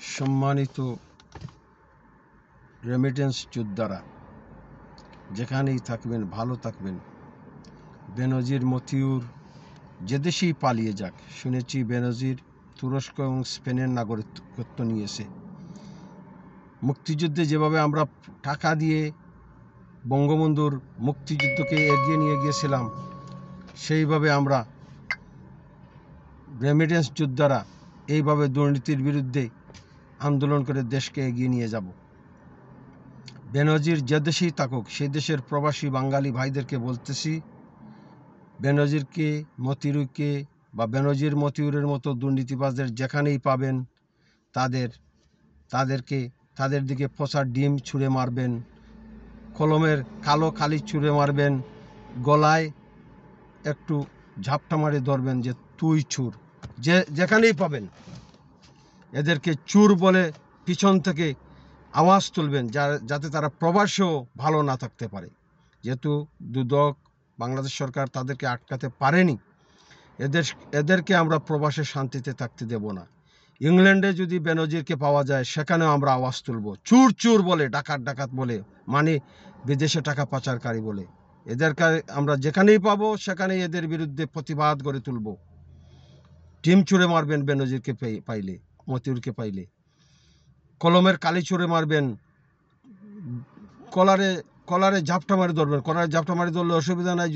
সম্মানিত রেমিটেন্স যোদ্ধারা, যেখানেই থাকবেন ভালো থাকবেন। বেনজির মতিউর যে দেশেই পালিয়ে যাক, শুনেছি বেনজির তুরস্ক এবং স্পেনের নাগরিকত্ব নিয়েছে। মুক্তিযুদ্ধে যেভাবে আমরা টাকা দিয়ে বঙ্গবন্ধুর মুক্তিযুদ্ধকে এগিয়ে নিয়ে গিয়েছিলাম, সেইভাবে আমরা রেমিটেন্স যোদ্ধারা এইভাবে দুর্নীতির বিরুদ্ধে আন্দোলন করে দেশকে এগিয়ে নিয়ে যাব। বেনজির যে দেশেই থাকুক, সেই দেশের প্রবাসী বাঙালি ভাইদেরকে বলতেছি, বেনজিরকে, মতিউরকে বা বেনজির মতিউরের মতো দুর্নীতিবাজদের যেখানেই পাবেন তাদের দিকে পচা ডিম ছুঁড়ে মারবেন, কলমের কালো কালি ছুঁড়ে মারবেন, গলায় একটু ঝাপটা মারে ধরবেন যে তুই চুর। যেখানেই পাবেন এদেরকে চুর বলে পিছন থেকে আওয়াজ তুলবেন, যাতে তারা প্রবাসেও ভালো না থাকতে পারে। যেহেতু দুদক, বাংলাদেশ সরকার তাদেরকে আটকাতে পারেনি, এদেরকে আমরা প্রবাসে শান্তিতে থাকতে দেব না। ইংল্যান্ডে যদি বেনজিরকে পাওয়া যায়, সেখানেও আমরা আওয়াজ তুলব, চুর চুর বলে, ডাকাত ডাকাত বলে, মানে বিদেশে টাকা পাচারকারী বলে। এদেরকে আমরা যেখানেই পাবো সেখানেই এদের বিরুদ্ধে প্রতিবাদ গড়ে তুলব। ডিম ছুঁড়ে মারবেন বেনজিরকে পাইলে, মতিউরকে পাইলে, কলমের কালি ছুঁড়ে মারবেন, কলারে ঝাপটা মারি ধরবেন। কলারে ঝাপটা মারি ধরলে অসুবিধা নাই।